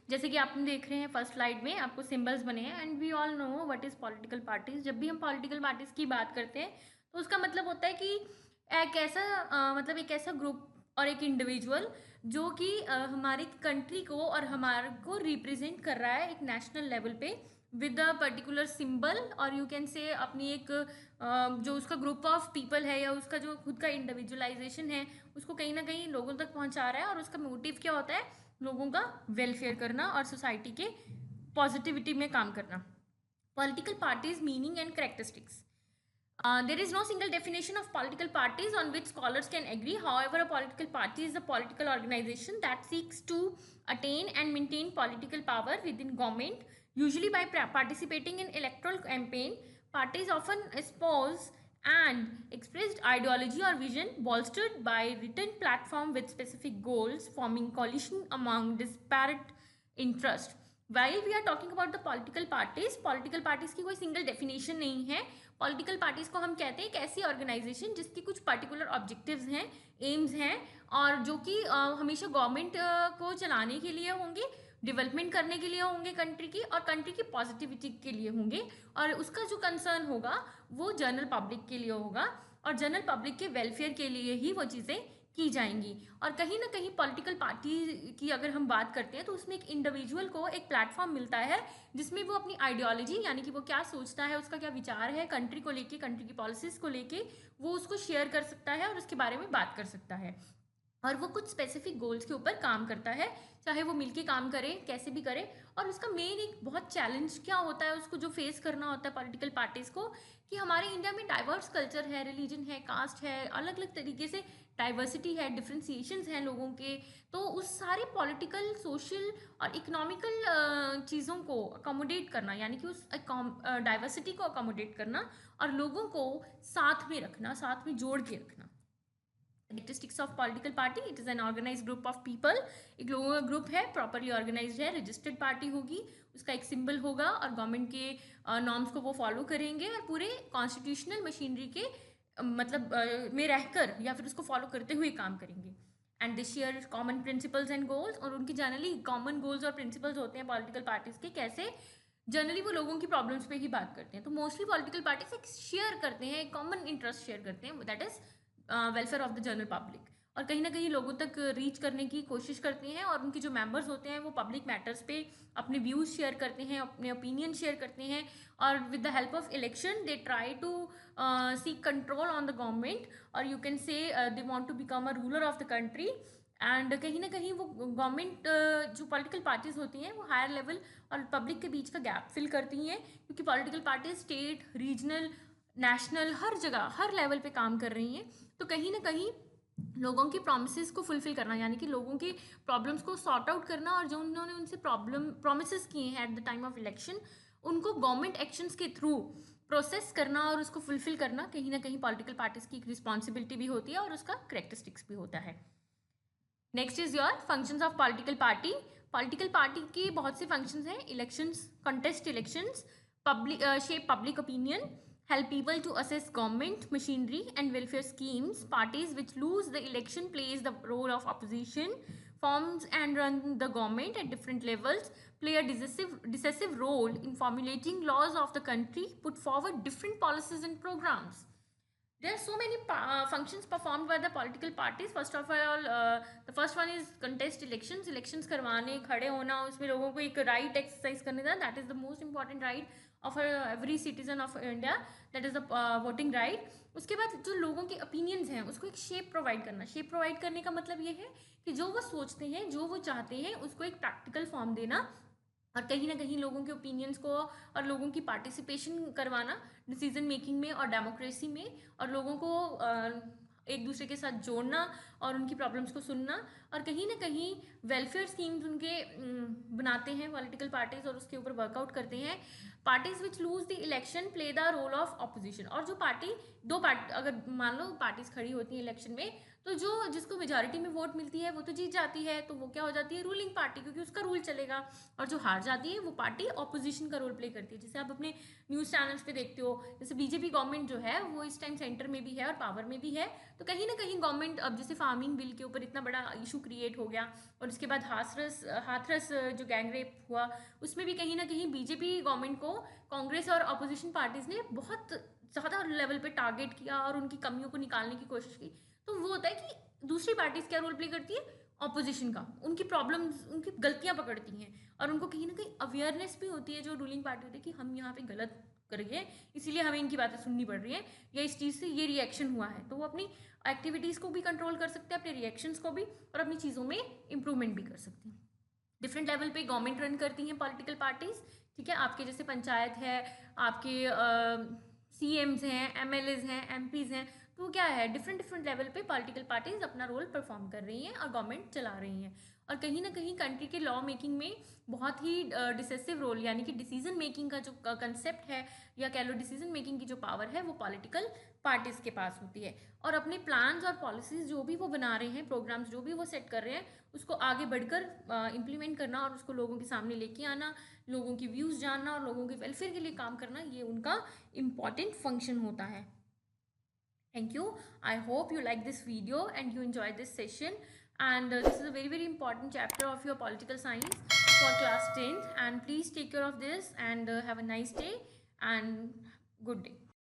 जैसे कि आप देख रहे हैं फर्स्ट स्लाइड में आपको सिंबल्स बने हैं and we all know what is political parties. जब भी हम पॉलिटिकल पार्टीज की बात करते हैं तो उसका मतलब होता है कि एक ऐसा मतलब एक ऐसा ग्रुप और एक इंडिविजुअल जो कि हमारी कंट्री को और हमारे को रिप्रेजेंट कर रहा है एक नेशनल लेवल पे विद अ पर्टिकुलर सिंबल, और यू कैन से अपनी एक जो उसका ग्रुप ऑफ पीपल है या उसका जो खुद का इंडिविजुअलाइजेशन है उसको कहीं ना कहीं लोगों तक पहुंचा रहा है। और उसका मोटिव क्या होता है? लोगों का वेलफेयर करना और सोसाइटी के पॉजिटिविटी में काम करना। Political parties meaning and characteristics. There is no single definition of political parties on which scholars can agree. However, a political party is a political organization that seeks to attain and maintain political power within government, usually by participating in electoral campaign. Parties often espouse and expressed ideology or vision bolstered by written platform with specific goals, forming coalition among disparate interests. While we are talking about the political parties की कोई single definition नहीं है। Political parties को हम कहते हैं एक ऐसी ऑर्गेनाइजेशन जिसकी कुछ पर्टिकुलर ऑब्जेक्टिव्स हैं, एम्स हैं, और जो कि हमेशा गवर्नमेंट को चलाने के लिए होंगे, डेवलपमेंट करने के लिए होंगे कंट्री की, और कंट्री की पॉजिटिविटी के लिए होंगे, और उसका जो कंसर्न होगा वो जनरल पब्लिक के लिए होगा, और जनरल पब्लिक के वेलफेयर के लिए ही वो चीज़ें की जाएंगी। और कहीं ना कहीं पॉलिटिकल पार्टी की अगर हम बात करते हैं तो उसमें एक इंडिविजुअल को एक प्लेटफॉर्म मिलता है जिसमें वो अपनी आइडियोलॉजी, यानी कि वो क्या सोचता है, उसका क्या विचार है कंट्री को लेके, कंट्री की पॉलिसीज को लेके, वो उसको शेयर कर सकता है और उसके बारे में बात कर सकता है। और वो कुछ स्पेसिफिक गोल्स के ऊपर काम करता है, चाहे वो मिलके काम करे, कैसे भी करे। और उसका मेन एक बहुत चैलेंज क्या होता है उसको जो फेस करना होता है पॉलिटिकल पार्टीज को, कि हमारे इंडिया में डाइवर्स कल्चर है, रिलीजन है, कास्ट है, अलग अलग तरीके से डाइवर्सिटी है, डिफ्रेंसिएशंस हैं लोगों के। तो उस सारे पॉलिटिकल, सोशल और इकोनॉमिकल चीज़ों को अकोमोडेट करना, यानी कि उस डाइवर्सिटी को अकोमोडेट करना और लोगों को साथ में रखना, साथ में जोड़ के रखना। Characteristics of political party: it is an organized group of people। एक लोगों का ग्रुप है, प्रॉपरली ऑर्गेनाइज्ड है, रजिस्टर्ड पार्टी होगी, उसका एक सिंबल होगा और गवर्नमेंट के नॉर्म्स को वो फॉलो करेंगे और पूरे कॉन्स्टिट्यूशनल मशीनरी के मतलब में रहकर या फिर उसको फॉलो करते हुए काम करेंगे। And they share common principles and goals, और उनकी जनरली कॉमन गोल्स और प्रिंसिपल्स होते हैं पॉलिटिकल पार्टीज के। कैसे? जनरली वो लोगों की प्रॉब्लम्स पे ही बात करते हैं। तो मोस्टली पॉलिटिकल पार्टीज एक शेयर करते हैं, एक कॉमन इंटरेस्ट शेयर करते हैं, that is welfare of the general public. और कहीं ना कहीं लोगों तक रीच करने की कोशिश करती हैं, और उनके जो मेंबर्स होते हैं वो पब्लिक मैटर्स पे अपने व्यूज़ शेयर करते हैं, अपने ओपिनियन शेयर करते हैं, और with the help of election they try to seek control on the government, और you can say they want to become a ruler of the country. And कहीं ना कहीं वो गवर्नमेंट जो पॉलिटिकल पार्टीज होती हैं वो हायर लेवल और पब्लिक के बीच का गैप फिल करती हैं, क्योंकि political parties state, regional, national, हर जगह, हर लेवल पे काम कर रही हैं। तो कहीं ना कहीं लोगों की प्रोमिस को फुलफिल करना, यानी कि लोगों की प्रॉब्लम्स को सॉर्ट आउट करना, और जो उन्होंने उनसे प्रोमिस किए हैं at the time of election उनको गवर्नमेंट एक्शंस के थ्रू प्रोसेस करना और उसको फुलफिल करना, कहीं ना कहीं पॉलिटिकल पार्टीज की एक रिस्पॉन्सिबिलिटी भी होती है और उसका करेक्टरिस्टिक्स भी होता है। Next is your functions of political party. Political party की बहुत से फंक्शंस हैं: elections, contest elections, public shape public opinion, help people to assess government machinery and welfare schemes. Parties which lose the election plays the role of opposition, forms and run the government at different levels, play a decisive role in formulating laws of the country, put forward different policies and programs. There are so many functions performed by the political parties. First of all, the first one is contest elections. Elections करवाने, खड़े होना, उसमें लोगों को एक right exercise करने देना. That is the most important right of every citizen of India. That is the voting right. उसके बाद जो लोगों के opinions हैं उसको एक shape provide करना. Shape provide करने का मतलब ये है कि जो वो सोचते हैं, जो वो चाहते हैं, उसको एक practical form देना, और कहीं ना कहीं लोगों के ओपिनियंस को और लोगों की पार्टिसिपेशन करवाना डिसीजन मेकिंग में और डेमोक्रेसी में, और लोगों को एक दूसरे के साथ जोड़ना और उनकी प्रॉब्लम्स को सुनना, और कहीं ना कहीं वेलफेयर स्कीम्स उनके बनाते हैं पॉलिटिकल पार्टीज और उसके ऊपर वर्कआउट करते हैं। Parties which lose the election play the role of opposition. और जो पार्टी, दो पार्टी, अगर मान लो पार्टीज खड़ी होती हैं इलेक्शन में, तो जो जिसको मेजॉरिटी में वोट मिलती है वो तो जीत जाती है, तो वो क्या हो जाती है, रूलिंग पार्टी, क्योंकि उसका रूल चलेगा। और जो हार जाती है वो पार्टी ऑपोजिशन का रोल प्ले करती है। जैसे आप अपने न्यूज़ चैनल्स पे देखते हो, जैसे बीजेपी गवर्नमेंट जो है वो इस टाइम सेंटर में भी है और पावर में भी है, तो कहीं ना कहीं गवर्नमेंट, अब जैसे फार्मिंग बिल के ऊपर इतना बड़ा इशू क्रिएट हो गया, और उसके बाद हाथरस जो गैंगरेप हुआ, उसमें भी कहीं ना कहीं बीजेपी गवर्नमेंट को कांग्रेस और अपोजिशन पार्टीज ने बहुत ज़्यादा लेवल पे टारगेट किया और उनकी कमियों को निकालने की कोशिश की। तो वो होता है कि दूसरी पार्टीज क्या रोल प्ले करती है, ऑपोजिशन का, उनकी प्रॉब्लम्स, उनकी गलतियां पकड़ती हैं, और उनको कहीं ना कहीं अवेयरनेस भी होती है जो रूलिंग पार्टी होती है कि हम यहाँ पे गलत कर रहे हैं, इसीलिए हमें इनकी बातें सुननी पड़ रही है, या इस चीज़ से ये रिएक्शन हुआ है। तो वो अपनी एक्टिविटीज़ को भी कंट्रोल कर सकते हैं, अपने रिएक्शंस को भी, और अपनी चीज़ों में इंप्रूवमेंट भी कर सकते हैं। डिफरेंट लेवल पे गवर्नमेंट रन करती हैं पॉलिटिकल पार्टीज, ठीक है। आपके जैसे पंचायत है, आपके सीएम्स हैं, एमएलएज हैं, एमपीज हैं, तो क्या है, डिफरेंट डिफरेंट लेवल पे पॉलिटिकल पार्टीज अपना रोल परफॉर्म कर रही हैं और गवर्नमेंट चला रही हैं। और कहीं ना कहीं कंट्री के लॉ मेकिंग में बहुत ही डिसिसिव रोल, यानी कि डिसीजन मेकिंग का जो कंसेप्ट है, या कह लो डिसीजन मेकिंग की जो पावर है, वो पॉलिटिकल पार्टीज के पास होती है। और अपने प्लान्स और पॉलिसीज जो भी वो बना रहे हैं, प्रोग्राम्स जो भी वो सेट कर रहे हैं, उसको आगे बढ़कर इम्प्लीमेंट करना और उसको लोगों के सामने लेके आना, लोगों की व्यूज़ जानना और लोगों के वेलफेयर के लिए काम करना, ये उनका इम्पॉर्टेंट फंक्शन होता है। Thank you. I hope you like this video and you enjoyed this session. And this is a very, very important chapter of your political science for class 10th. And please take care of this and have a nice day and good day.